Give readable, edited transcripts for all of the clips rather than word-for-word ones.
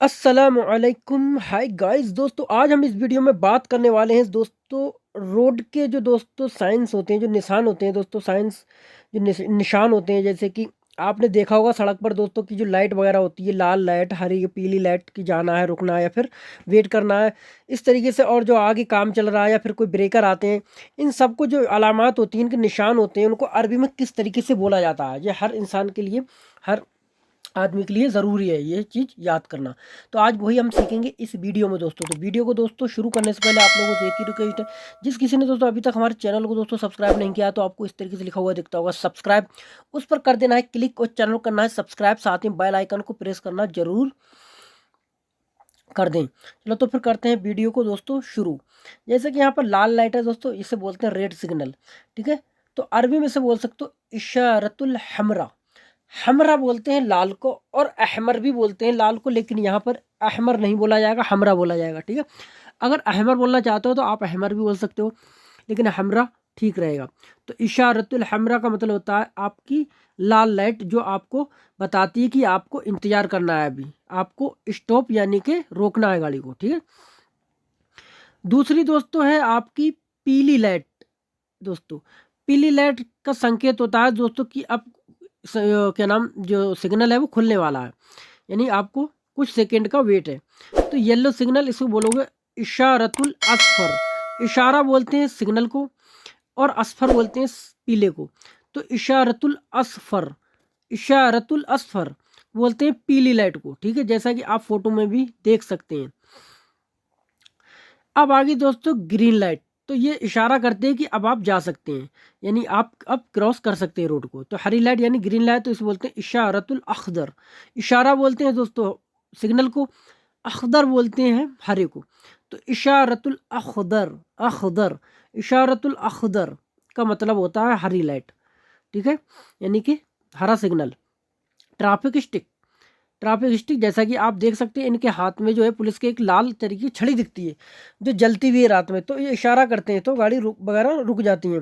अस्सलामुअलैकुम, hi guys. दोस्तों आज हम इस वीडियो में बात करने वाले हैं दोस्तों रोड के जो दोस्तों साइंस होते हैं, जो निशान होते हैं दोस्तों, साइंस जो निशान होते हैं। जैसे कि आपने देखा होगा सड़क पर दोस्तों की जो लाइट वगैरह होती है, लाल लाइट, हरी पीली लाइट की जाना है, रुकना है या फिर वेट करना है, इस तरीके से। और जो आगे काम चल रहा है या फिर कोई ब्रेकर आते हैं, इन सबको जो अलामात होती हैं, इनके निशान होते हैं, उनको अरबी में किस तरीके से बोला जाता है, ये हर इंसान के लिए, हर आदमी के लिए ज़रूरी है ये चीज़ याद करना। तो आज वही हम सीखेंगे इस वीडियो में दोस्तों। तो वीडियो को दोस्तों शुरू करने से पहले आप लोगों से एक ही रिक्वेस्ट है, जिस किसी ने दोस्तों अभी तक हमारे चैनल को दोस्तों सब्सक्राइब नहीं किया तो आपको इस तरीके से लिखा हुआ दिखता होगा सब्सक्राइब, उस पर कर देना है क्लिक और चैनल करना है सब्सक्राइब, साथ ही बेल आइकन को प्रेस करना जरूर कर दें। चलो तो फिर करते हैं वीडियो को दोस्तों शुरू। जैसे कि यहाँ पर लाल लाइट है दोस्तों, इसे बोलते हैं रेड सिग्नल, ठीक है। तो अरबी में से बोल सकते हो इशारतुल हमरा, हमरा बोलते हैं लाल को, और अहमर भी बोलते हैं लाल को, लेकिन यहाँ पर अहमर नहीं बोला जाएगा, हमरा बोला जाएगा, ठीक है। अगर अहमर बोलना चाहते हो तो आप अहमर भी बोल सकते हो, लेकिन हमरा ठीक रहेगा। तो इशारतुल हमरा का मतलब होता है आपकी लाल लाइट, जो आपको बताती है कि आपको इंतजार करना है, अभी आपको स्टॉप यानी कि रोकना है गाड़ी को, ठीक है। दूसरी दोस्तों है आपकी पीली लाइट। दोस्तों पीली लाइट का संकेत होता है दोस्तों कि अब क्या नाम, जो सिग्नल है वो खुलने वाला है, यानी आपको कुछ सेकंड का वेट है। तो येलो सिग्नल इसको बोलोगे इशारतुल असफर, इशारा बोलते हैं सिग्नल को और असफर बोलते हैं पीले को। तो इशारतुल असफर, इशारतुल असफर बोलते हैं पीली लाइट को, ठीक है, जैसा कि आप फोटो में भी देख सकते हैं। अब आगे दोस्तों ग्रीन लाइट, तो ये इशारा करते हैं कि अब आप जा सकते हैं, यानी आप अब क्रॉस कर सकते हैं रोड को। तो हरी लाइट यानी ग्रीन लाइट, तो इसे बोलते हैं इशारतुल अखदर, इशारा बोलते हैं दोस्तों सिग्नल को, अखदर बोलते हैं हरे को। तो इशारतुल अखदर, अखदर, इशारतुल अखदर का मतलब होता है हरी लाइट, ठीक है, यानी कि हरा signal. Traffic stick, traffic stick जैसा कि आप देख सकते हैं इनके हाथ में जो है पुलिस के एक लाल तरीके की छड़ी दिखती है, जो जलती भी है रात में, तो ये इशारा करते हैं तो गाड़ी रुक वगैरह रुक जाती हैं।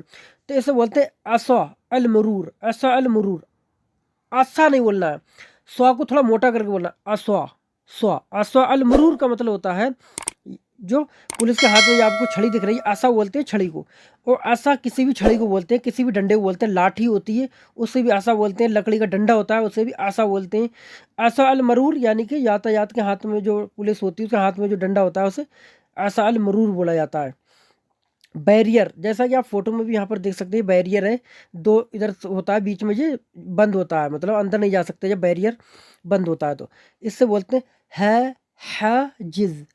तो इसे बोलते हैं असा अल मरूर, असा अल मरूर, आसा नहीं बोलना है, स्वा को थोड़ा मोटा करके बोलना, असवा, स्वा, असवा अल मरूर का मतलब होता है जो पुलिस के हाथ में जो आपको छड़ी दिख रही है, आसा बोलते हैं छड़ी को। और आसा किसी भी छड़ी को बोलते हैं, किसी भी डंडे को बोलते हैं, लाठी होती है उससे भी आसा बोलते हैं, लकड़ी का डंडा होता है उससे भी आसा बोलते हैं। आसा अल मरूर यानी कि यातायात के हाथ में जो पुलिस होती है उसके हाथ में जो डंडा होता है उसे आसा अल मरूर बोला जाता है। बैरियर, जैसा कि आप फोटो में भी यहाँ पर देख सकते हैं, बैरियर है, दो इधर होता है, बीच में ये बंद होता है, मतलब अंदर नहीं जा सकते जब बैरियर बंद होता है। तो इससे बोलते हैं हाजिज,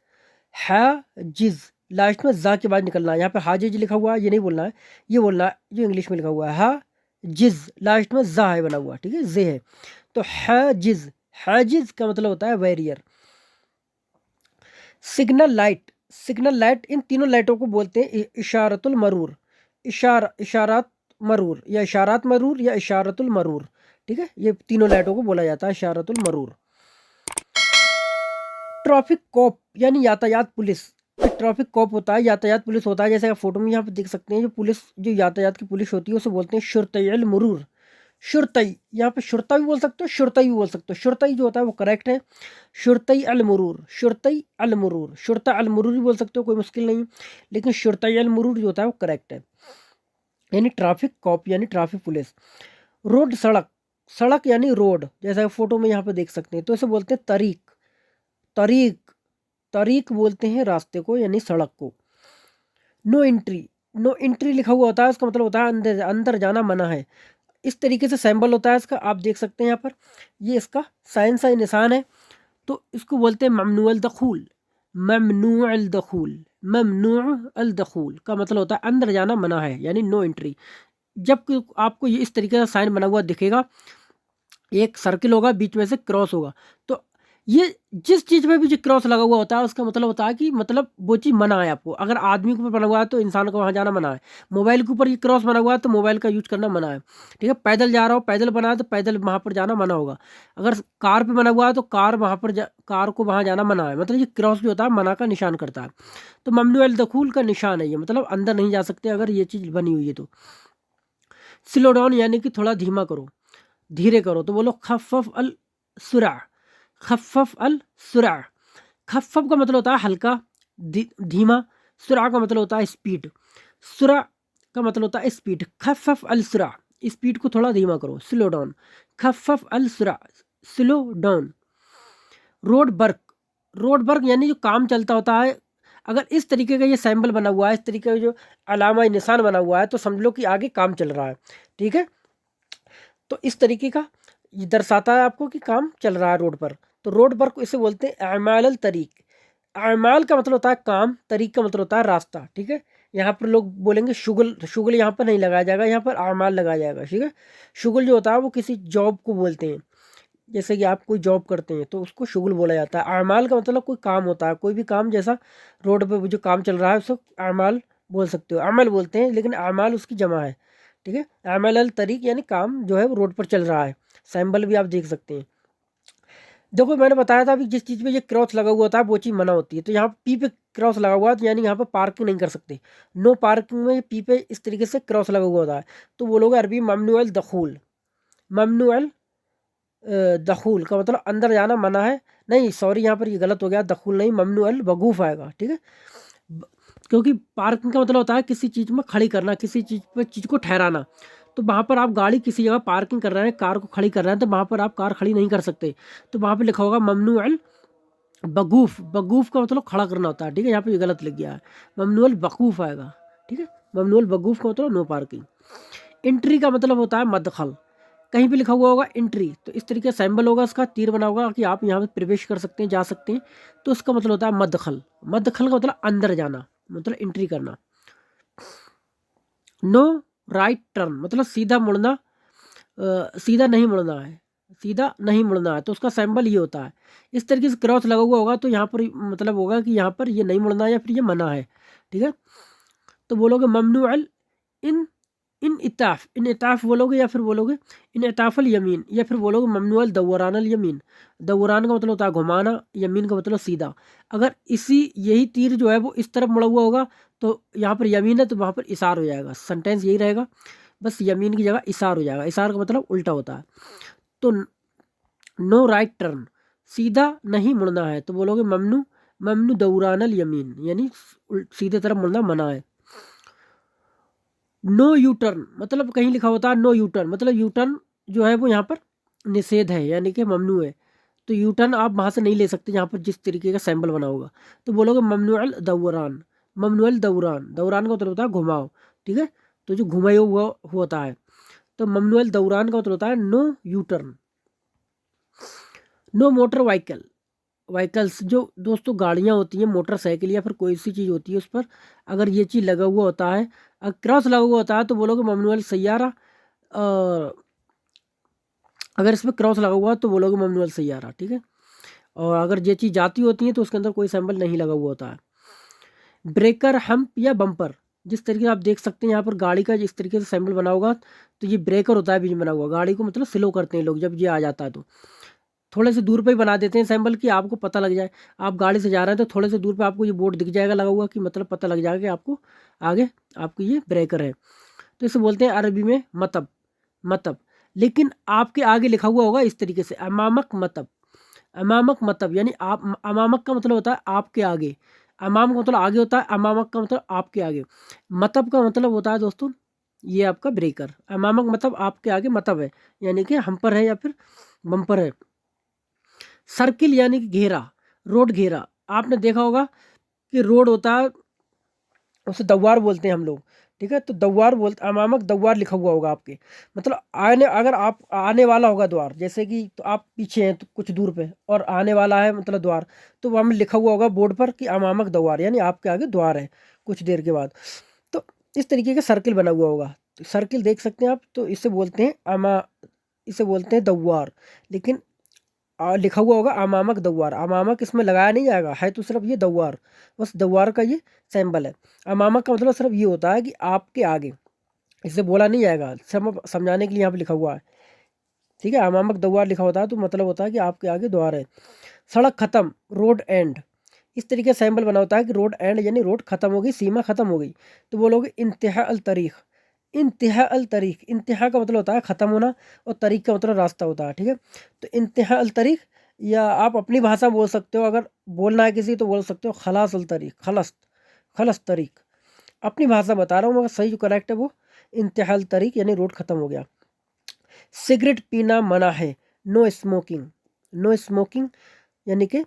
हाजिज, लास्ट में जा के बाद निकलना है। यहाँ पे हाजिज लिखा हुआ है, ये नहीं बोलना है, ये बोलना है जो इंग्लिश में लिखा हुआ है हाजिज, लास्ट में जा है बना हुआ, ठीक है, जे है। तो हाजिज, हाजिज का मतलब होता है barrier. Signal light, signal light, इन तीनों लाइटों को बोलते हैं इशारतुल मरूर, इशारात मरूर, या इशारात मरूर या इशारतुल मरूर, ठीक है, ये तीनों लाइटों को बोला जाता है इशारतुल मरूर। ट्रैफिक कॉप यानी यातायात पुलिस, ट्रैफिक कॉप होता है, यातायात पुलिस होता है, जैसे आप फोटो में यहाँ पे देख सकते हैं, जो पुलिस, जो यातायात की पुलिस होती है उसे बोलते हैं शुरतई अल मरूर, शुरतई, यहाँ पे शुरता भी बोल सकते हो, शुरतई भी बोल सकते हो, शुरतई जो होता है वो करेक्ट है, शुरतई अल मरूर, शुरतई अल मरूर, शुरता अल मरूर भी बोल सकते हो, कोई मुश्किल नहीं, लेकिन शुरतई अल मरूर जो होता है वो करेक्ट है, यानी ट्रैफिक कॉप यानी ट्रैफिक पुलिस। रोड, सड़क, सड़क यानी रोड, जैसा फोटो में यहाँ पे देख सकते हैं, तो इसे बोलते हैं तरीक, तरीक, तरीक बोलते हैं रास्ते को यानी सड़क को। नो एंट्री, नो एंट्री लिखा हुआ होता है, उसका मतलब होता है अंदर, अंदर जाना मना है। इस तरीके से सैम्बल होता है इसका, आप देख सकते हैं यहाँ पर, ये इसका साइन सा निशान है। तो इसको बोलते हैं ममनू अल दखूल, ममनू अल दखूल, ममनू अल दखूल का मतलब होता है अंदर जाना मना है, यानी नो एंट्री। जब आपको ये इस तरीके का साइन बना हुआ दिखेगा, एक सर्किल होगा, बीच में से क्रॉस होगा, तो ये जिस चीज़ में भी जो क्रॉस लगा हुआ होता है उसका मतलब होता है कि मतलब वो चीज़ मना है आपको। अगर आदमी के ऊपर बना हुआ है तो इंसान को वहाँ जाना मना है, मोबाइल के ऊपर ये क्रॉस बना हुआ है तो मोबाइल का यूज करना मना है, ठीक है। पैदल जा रहा हो, पैदल बना है तो पैदल वहाँ पर जाना मना होगा। अगर कार पे बना हुआ है तो कार वहाँ पर कार को वहाँ जाना मना है, मतलब ये क्रॉस जो होता है मना का निशान करता है। तो ममनू अल दखूल का निशान है ये, मतलब अंदर नहीं जा सकते अगर ये चीज़ बनी हुई है तो। स्लो डाउन यानी कि थोड़ा धीमा करो, धीरे करो, तो बोलो खफ़फ़ अल सुरा, खफ़फ़ अल सुरा, खफ़फ़ का मतलब होता है हल्का, धीमा। सुरा का मतलब होता है स्पीड। सुरा का मतलब होता है स्पीड। खफ़फ़ अल सुरा, स्पीड को थोड़ा धीमा करो, स्लो डाउन। खफ़फ़ अल सुरा, slow down. Road work, road work यानी जो काम चलता होता है। अगर इस तरीके का ये सैम्बल बना हुआ है, इस तरीके का जो अलामा निशान बना हुआ है, तो समझ लो कि आगे काम चल रहा है। ठीक है, तो इस तरीके का ये दर्शाता है आपको कि काम चल रहा है रोड पर। तो रोड वर्क इसे बोलते हैं अमाल अल तरीक। अमाल का मतलब होता है काम, तरीक का मतलब होता है रास्ता। ठीक है, यहाँ पर लोग बोलेंगे शुगल, शुगल यहाँ पर नहीं लगाया जाएगा, यहाँ पर अमाल लगाया जाएगा। ठीक है, शुगल जो होता है वो किसी जॉब को बोलते हैं। जैसे कि आप कोई जॉब करते हैं तो उसको शुगल बोला जाता है। अमाल का मतलब कोई काम होता है, कोई भी काम, जैसा रोड पे जो काम चल रहा है उसको अमाल बोल सकते हो, अमल बोलते हैं, लेकिन अमाल उसकी जमा है। ठीक है, अमल अल तरीक यानी काम जो है वो रोड पर चल रहा है। सैम्बल भी आप देख सकते हैं। देखो मैंने बताया था अभी, जिस चीज़ पे ये क्रॉस लगा हुआ था वो चीज़ मना होती है। तो यहाँ पी पे क्रॉस लगा हुआ है, तो यानी यहाँ पर पार्किंग नहीं कर सकते। नो पार्किंग में पी पे इस तरीके से क्रॉस लगा हुआ होता है, तो वो लोग अरबी ममनू अल दखूल। ममनू अल दखूल का मतलब अंदर जाना मना है। नहीं सॉरी, यहाँ पर ये गलत हो गया, दखूल नहीं, ममनू अल वकूफ़ आएगा। ठीक है, क्योंकि पार्किंग का मतलब होता है किसी चीज़ में खड़ी करना, किसी चीज़ पर चीज़ को ठहराना। तो वहाँ पर आप गाड़ी किसी जगह पार्किंग कर रहे हैं, कार को खड़ी कर रहे हैं, तो वहाँ पर आप कार खड़ी नहीं कर सकते। तो वहाँ पर लिखा होगा ममनू अल वकूफ़। वकूफ़ का मतलब खड़ा करना होता है। ठीक है, यहाँ पे ये गलत लग गया है, ममनू अल वकूफ़ आएगा। ठीक है, ममनू अल वकूफ़ का मतलब नो पार्किंग। एंट्री का मतलब होता है मदखल। कहीं भी लिखा हुआ होगा एंट्री, तो इस तरीके से सिंबल होगा, इसका तीर बना होगा कि आप यहाँ पे प्रवेश कर सकते हैं, जा सकते हैं, तो उसका मतलब होता है मदखल। मदखल का मतलब अंदर जाना, मतलब एंट्री करना। नो राइट टर्न मतलब सीधा मुड़ना, सीधा नहीं मुड़ना है, सीधा नहीं मुड़ना है, तो उसका सिंबल ये होता है। इस तरीके से क्रॉस लगा हुआ होगा तो यहाँ पर मतलब होगा कि यहाँ पर ये नहीं मुड़ना है या फिर ये मना है। ठीक है, तो बोलोगे ममनू अल इन इन इताफ़, इन इताफ़ बोलोगे या फिर बोलोगे इन इताफ़ल यमीन, या फिर बोलोगे ममनुअल दौरान अल यमीन। दौरान का मतलब होता है घुमाना, यमीन का मतलब सीधा। अगर इसी यही तीर जो है वो इस तरफ मुड़ा हुआ होगा तो यहाँ पर यमीन है, तो वहाँ पर इशार हो जाएगा। सेंटेंस यही रहेगा, बस यमीन की जगह इशार हो जाएगा। इशार का मतलब उल्टा होता है। तो नो राइट टर्न, सीधा नहीं मुड़ना है, तो बोलोगे ममनू ममनू दौरान अल यमीन, यानी सीधे तरफ मुड़ना मना है। नो यू टर्न मतलब कहीं लिखा होता है नो यू टर्न, मतलब यू टर्न जो है वो यहाँ पर निषेध है, यानी कि ममनू है। तो यू टर्न आप वहाँ से नहीं ले सकते जहाँ पर जिस तरीके का सैम्बल बना होगा। तो बोलोगे ममनुअल दौरान। ममनुअल दौरान, दौरान का मतलब होता है घुमाओ। ठीक है, तो जो घुमाया हुआ होता है, तो ममनुअल दौरान का मतलब होता है no U turn. No motor vehicle, vehicles जो दोस्तों गाड़ियाँ होती हैं, मोटरसाइकिल या फिर कोई सी चीज़ होती है, उस पर अगर ये चीज़ लगा हुआ होता है, क्रॉस लगा हुआ होता है, तो बोलोगे ममनुअल सैयारा। और अगर इसमें क्रॉस लगा हुआ है तो बोलोगे ममनुअल सैयारा। ठीक है, और अगर ये चीज़ जाती होती है तो उसके अंदर कोई सैंबल नहीं लगा हुआ होता है। ब्रेकर, हम्प या बम्पर, जिस तरीके से आप देख सकते हैं यहाँ पर गाड़ी का जिस तरीके से सैंबल बना होगा, तो ये ब्रेकर होता है बीच में बना हुआ। गाड़ी को मतलब स्लो करते हैं लोग जब ये आ जाता है, तो थोड़े से दूर पे ही बना देते हैं सैंबल कि आपको पता लग जाए। आप गाड़ी से जा रहे हैं तो थोड़े से दूर पे आपको ये बोर्ड दिख जाएगा लगा हुआ, कि मतलब पता लग जाएगा कि आपको आगे आपको ये ब्रेकर है। तो इसे बोलते हैं अरबी में मतब, मतब। लेकिन आपके आगे लिखा हुआ होगा इस तरीके से अमामक मतब। अमामक मतब यानी आप, अमामक का मतलब होता है आपके आगे, अमाम का मतलब आगे होता है, अमामक का मतलब आपके आगे, मतब का मतलब होता है दोस्तों ये आपका ब्रेकर। अमामक मतलब आपके आगे, मतब है यानी कि हमपर है या फिर बम्पर है। सर्किल यानी कि घेरा, रोड घेरा। आपने देखा होगा कि रोड होता है उसे दव्वार बोलते हैं हम लोग। ठीक है, तो दव्वार बोलते, अमामक दव्वार लिखा हुआ होगा आपके, मतलब आने, अगर आप आने वाला होगा द्वार, जैसे कि तो आप पीछे हैं तो कुछ दूर पे और आने वाला है मतलब द्वार, तो वहाँ में लिखा हुआ होगा बोर्ड पर कि अमामक दव्वार, यानी आपके आगे द्वार है कुछ देर के बाद। तो इस तरीके का सर्किल बना हुआ होगा, तो सर्किल देख सकते हैं आप, तो इसे बोलते हैं इसे बोलते हैं दव्वार। लेकिन लिखा हुआ होगा अमामक दव्वार, अमामक इसमें लगाया नहीं जाएगा, है तो सिर्फ ये दव्वार, बस दव्वार का ये सैंबल है। अमामक का मतलब सिर्फ ये होता है कि आपके आगे, इसे बोला नहीं जाएगा, समझाने के लिए यहाँ पे लिखा हुआ है। ठीक है, अमामक दव्वार लिखा होता है तो मतलब होता है कि आपके आगे द्वार है। सड़क खत्म, रोड एंड, इस तरीके से सैंबल बना होता है कि रोड एंड यानी रोड खत्म हो गई, सीमा खत्म हो गई। तो बोलोगे इंतहा अल तरीख। इंतहा अल तरीक, इंतहा का मतलब होता है ख़त्म होना और तरीक का मतलब रास्ता होता है। ठीक है, तो इंतहा अल तरीक या आप अपनी भाषा बोल सकते हो, अगर बोलना है किसी तो बोल सकते हो खलासल तरीक, खलस तरीक। अपनी भाषा बता रहा हूँ मगर सही जो करेक्ट है वो इंतहाल तरीक यानी रोड ख़त्म हो गया। सिगरेट पीना मना है, नो स्मोकिंग। नो स्मोकिंग यानी कि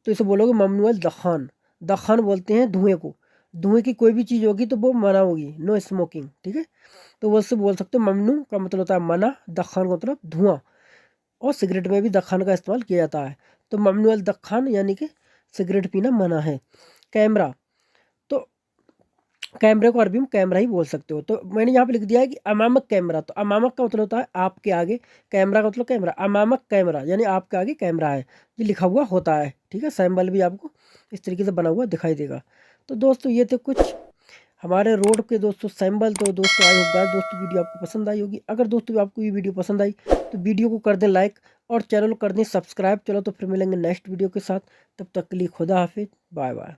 तो इसे बोलोगे ममनुअल दखान। दखान बोलते हैं धुएं को, धुएं की कोई भी चीज़ होगी तो वो मना होगी, नो स्मोकिंग। ठीक है, तो वो उससे बोल सकते हो ममनू का मतलब होता है मना, दखान का मतलब धुआं, और सिगरेट में भी दखान का इस्तेमाल किया जाता है। तो ममनुअल दखान यानी कि सिगरेट पीना मना है। कैमरा, तो कैमरे को अरबी में कैमरा ही बोल सकते हो। तो मैंने यहाँ पे लिख दिया है कि अमामक कैमरा, तो अमामक का मतलब होता है आपके आगे, कैमरा का मतलब कैमरा, अमामक कैमरा यानी आपके आगे कैमरा है, ये लिखा हुआ होता है। ठीक है, सिंबल भी आपको इस तरीके से बना हुआ दिखाई देगा। तो दोस्तों ये थे कुछ हमारे रोड के दोस्तों सिंबल। तो दोस्तों आई होप गाइस दोस्तों वीडियो आपको पसंद आई होगी। अगर दोस्तों आपको ये वीडियो पसंद आई तो वीडियो को कर दें लाइक और चैनल को कर दें सब्सक्राइब। चलो तो फिर मिलेंगे नेक्स्ट वीडियो के साथ, तब तक के लिए खुदा हाफिज, बाय बाय।